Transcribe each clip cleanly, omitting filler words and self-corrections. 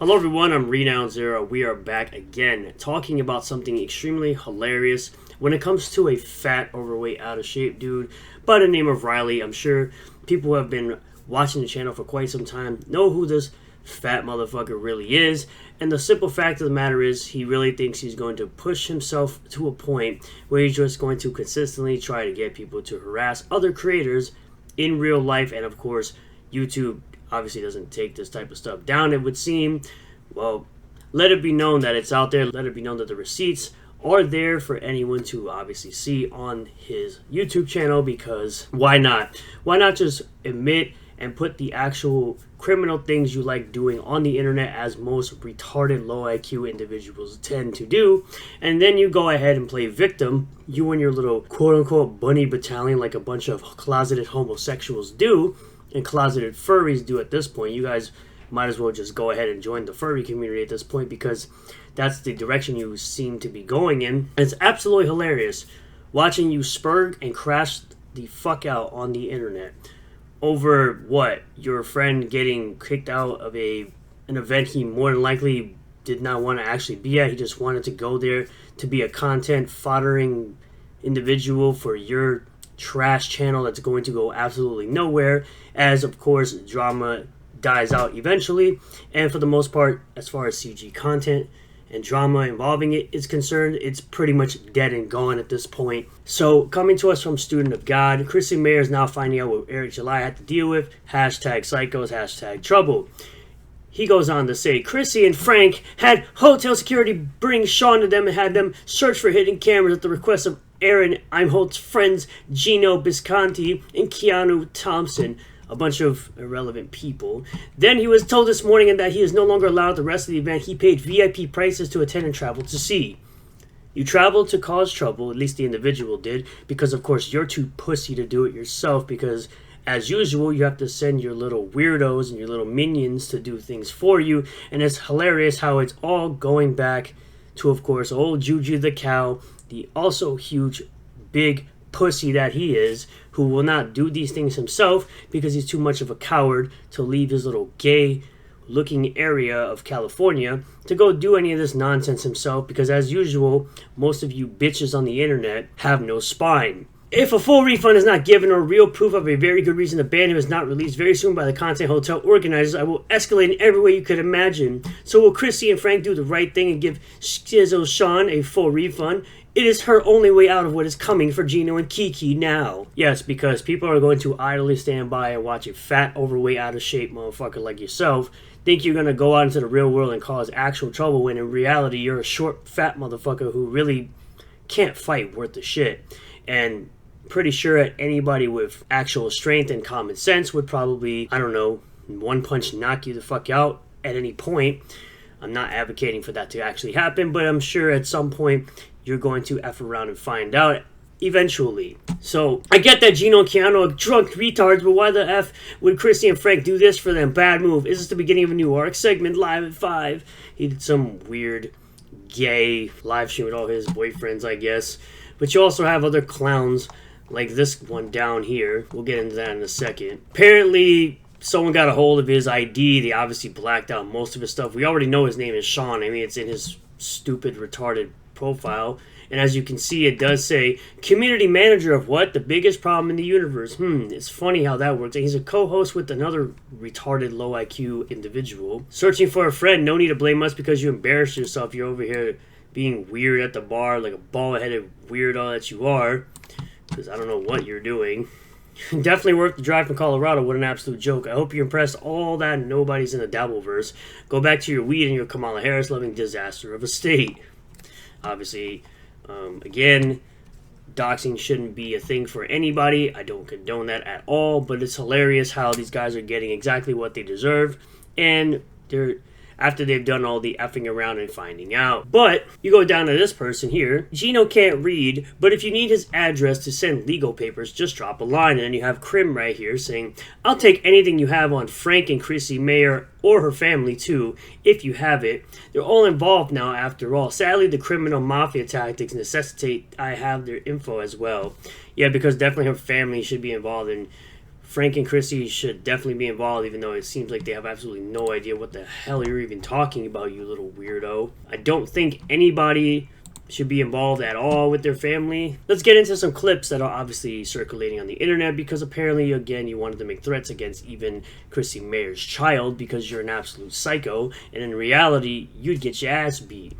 Hello everyone, I'm Renown Zero. We are back again talking about something extremely hilarious when it comes to a fat, overweight, out of shape dude by the name of Riley. I'm sure people who have been watching the channel for quite some time know who this fat motherfucker really is. And the simple fact of the matter is he really thinks he's going to push himself to a point where he's just going to consistently try to get people to harass other creators in real life. And of course, YouTube obviously doesn't take this type of stuff down, it would seem. Well, let it be known that it's out there. Let it be known that the receipts are there for anyone to obviously see on his YouTube channel, because why not? Why not just admit and put the actual criminal things you like doing on the internet, as most retarded low IQ individuals tend to do, and then you go ahead and play victim, you and your little quote-unquote bunny battalion like a bunch of closeted homosexuals do, and closeted furries do at this point. You guys might as well just go ahead and join the furry community at this point, because that's the direction you seem to be going in. And it's absolutely hilarious watching you spurg and crash the fuck out on the internet over what? Your friend getting kicked out of an event he more than likely did not want to actually be at. He just wanted to go there to be a content foddering individual for your trash channel that's going to go absolutely nowhere, as of course drama dies out eventually. And for the most part, as far as CG content and drama involving it is concerned, it's pretty much dead and gone at this point. So coming to us from Student of God, Chrissie Mayr is now finding out what Eric July had to deal with. Hashtag psychos, hashtag trouble. He goes on to say, Chrissie and Frank had hotel security bring Sean to them and had them search for hidden cameras at the request of Aaron Imholt's friends Gino Bisconti and Keanu Thompson, a bunch of irrelevant people. Then he was told this morning that he is no longer allowed the rest of the event he paid VIP prices to attend and travel to see. You traveled to cause trouble, at least the individual did, because of course you're too pussy to do it yourself, because as usual you have to send your little weirdos and your little minions to do things for you. And it's hilarious how it's all going back to, of course, old Juju the cow, the also huge big pussy that he is, who will not do these things himself because he's too much of a coward to leave his little gay looking area of California to go do any of this nonsense himself, because as usual most of you bitches on the internet have no spine. If a full refund is not given or real proof of a very good reason to ban him is not released very soon by the content hotel organizers, I will escalate in every way you could imagine. So will Chrissie and Frank do the right thing and give Schizo Sean a full refund? It is her only way out of what is coming for Gino and Kiki now. Yes, because people are going to idly stand by and watch a fat, overweight, out of shape motherfucker like yourself think you're going to go out into the real world and cause actual trouble, when in reality you're a short, fat motherfucker who really can't fight worth the shit. And pretty sure that anybody with actual strength and common sense would probably, I don't know, one punch knock you the fuck out at any point. I'm not advocating for that to actually happen, but I'm sure at some point you're going to F around and find out eventually. So I get that Gino and Keanu are drunk retards, but why the F would Chrissie and Frank do this for them? Bad move. Is this the beginning of a new arc segment live at 5? He did some weird gay live stream with all his boyfriends, I guess. But you also have other clowns like this one down here. We'll get into that in a second. Apparently someone got a hold of his ID. They obviously blacked out most of his stuff. We already know his name is Sean. I mean, it's in his stupid retarded profile. And as you can see, it does say community manager of what? The biggest problem in the universe. It's funny how that works. And he's a co-host with another retarded low IQ individual. Searching for a friend. No need to blame us because you embarrassed yourself. You're over here being weird at the bar like a bald-headed weirdo that you are, because I don't know what you're doing. Definitely worth the drive from Colorado. What an absolute joke. I hope you impressed all that nobody's in the Dabbleverse. Go back to your weed and your Kamala Harris loving disaster of a state. Obviously, again, doxing shouldn't be a thing for anybody. I don't condone that at all, but it's hilarious how these guys are getting exactly what they deserve, and they're after they've done all the effing around and finding out. But you go down to this person here. Gino can't read, but if you need his address to send legal papers, just drop a line. And then you have Krim right here saying, I'll take anything you have on Frank and Chrissie Mayr, or her family too, if you have it. They're all involved now after all. Sadly, the criminal mafia tactics necessitate I have their info as well. Yeah, because definitely her family should be involved in Frank and Chrissy should definitely be involved, even though it seems like they have absolutely no idea what the hell you're even talking about, you little weirdo. I don't think anybody should be involved at all with their family. Let's get into some clips that are obviously circulating on the internet, because apparently, again, you wanted to make threats against even Chrissie Mayr's child because you're an absolute psycho, and in reality, you'd get your ass beat.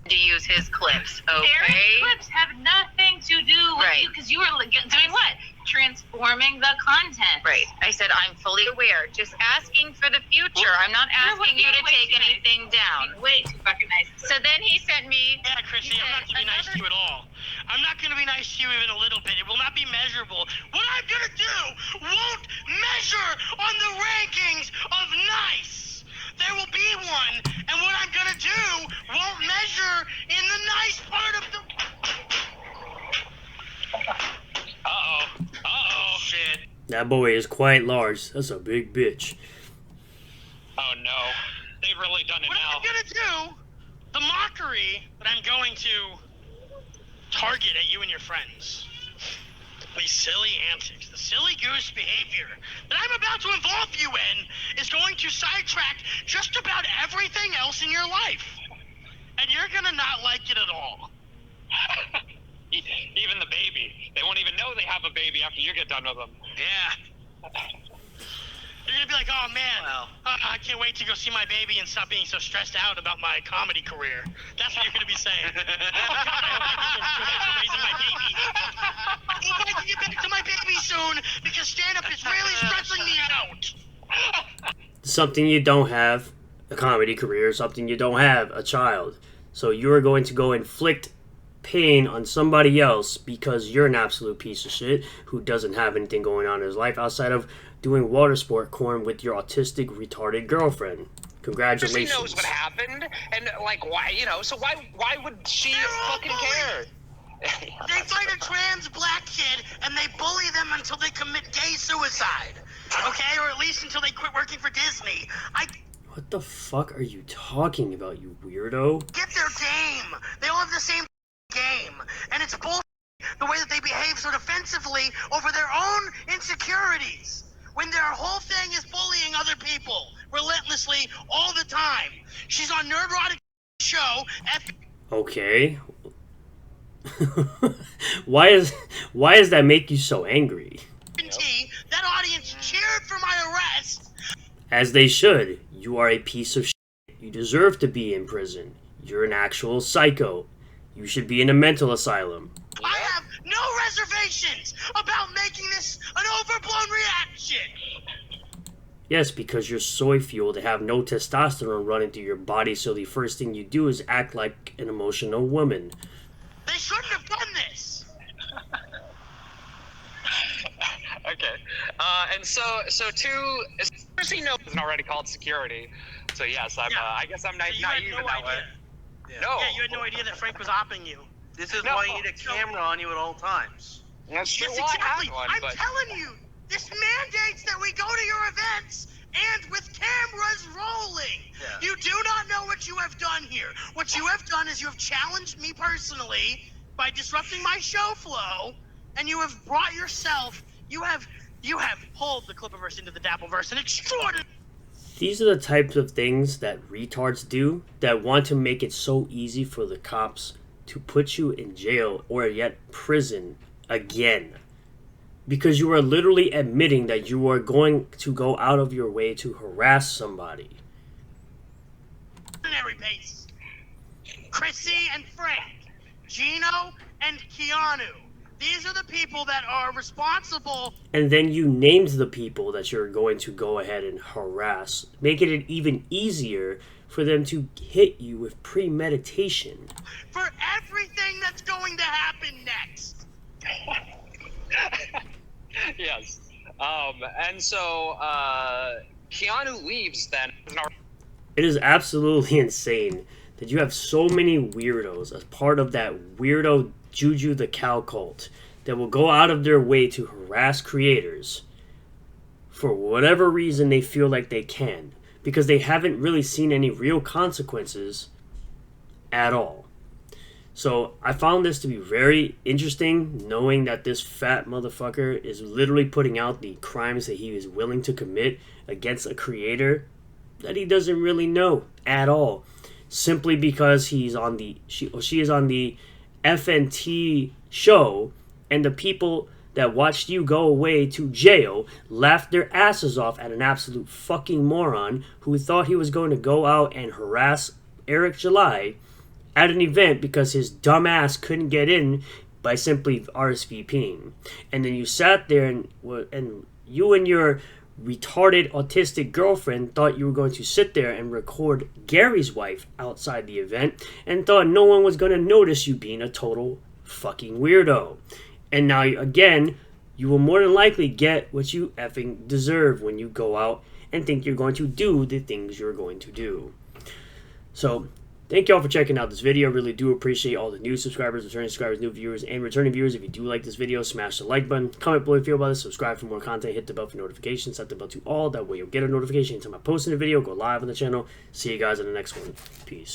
To use his clips, okay? Aaron's clips have nothing to do with you, because you were doing what? Transforming the content. Right. I said I'm fully aware. Just asking for the future. I'm not asking you to take anything down. Way too fucking nice. So then he sent me. Yeah, Chrissy, I'm not going to be nice to you at all. I'm not going to be nice to you even a little bit. It will not be measurable. What I'm going to do won't measure on the rankings of nice. There will be one, and what I'm going to do won't measure in the nice part of the... Uh-oh. Shit. That boy is quite large. That's a big bitch. Oh, no. They've really done it now. What I'm going to do, the mockery that I'm going to target at you and your friends, these silly antics, the silly goose behavior that I'm about to involve you in is going to sidetrack just about everything else in your life. And you're going to not like it at all. Even the baby. They won't even know they have a baby after you get done with them. Yeah. You're going to be like, oh, man, I can't wait to go see my baby and stop being so stressed out about my comedy career. That's what you're going to be saying. Oh, God, I hope I can get back to raising my baby. I hope I can get back to my baby soon, because stand-up is really stressing me out. Something you don't have, a comedy career. Something you don't have, a child. So you're going to go inflict pain on somebody else because you're an absolute piece of shit who doesn't have anything going on in his life outside of doing water sport corn with your autistic retarded girlfriend. Congratulations. She knows what happened, and like why, so why would she fucking care? They find a trans black kid and they bully them until they commit gay suicide. Okay, or at least until they quit working for Disney. What the fuck are you talking about, you weirdo? Get their game. They all have the same game, and it's bullshit the way that they behave so defensively over their own insecurities when their whole thing is bullying other people relentlessly all the time. She's on Nerdrotic show. Okay. Why does that make you so angry? That audience cheered for my arrest. As they should. You are a piece of shit. You deserve to be in prison. You're an actual psycho. You should be in a mental asylum. I have no reservations about making this an overblown reaction. Yes, because you're soy fueled to have no testosterone running through your body, so the first thing you do is act like an emotional woman. They shouldn't have done this. Okay. And so Chrissy knows it's already called security. So yes, I guess I'm naive in that way. Yeah. No. Yeah, you had no idea that Frank was opping you. This is why you need a camera on you at all times. That's true. Yes, exactly. I'm telling you, this mandates that we go to your events and with cameras rolling. Yeah. You do not know what you have done here. What you have done is you have challenged me personally by disrupting my show flow, and you have brought yourself. You have pulled the Clipperverse into the Dappleverse and extraordinary. These are the types of things that retards do that want to make it so easy for the cops to put you in jail or yet prison again. Because you are literally admitting that you are going to go out of your way to harass somebody. Pace. Chrissy and Frank, Gino and Keanu. These are the people that are responsible. And then you named the people that you're going to go ahead and harass, making it even easier for them to hit you with premeditation. For everything that's going to happen next. Yes. And so, Keanu leaves then. It is absolutely insane that you have so many weirdos as part of that weirdo Juju the Cow cult that will go out of their way to harass creators for whatever reason they feel like they can, because they haven't really seen any real consequences at all. So I found this to be very interesting, knowing that this fat motherfucker is literally putting out the crimes that he is willing to commit against a creator that he doesn't really know at all, simply because she is on the FNT show, and the people that watched you go away to jail laughed their asses off at an absolute fucking moron who thought he was going to go out and harass Eric July at an event because his dumb ass couldn't get in by simply RSVPing. And then you sat there and you and your retarded autistic girlfriend thought you were going to sit there and record Gary's wife outside the event and thought no one was going to notice you being a total fucking weirdo. And now, again, you will more than likely get what you effing deserve when you go out and think you're going to do the things you're going to do. So, thank you all for checking out this video. Really do appreciate all the new subscribers, returning subscribers, new viewers, and returning viewers. If you do like this video, smash the like button. Comment below if you feel about this. Subscribe for more content. Hit the bell for notifications. Set the bell to all. That way you'll get a notification anytime I post a video. Go live on the channel. See you guys in the next one. Peace.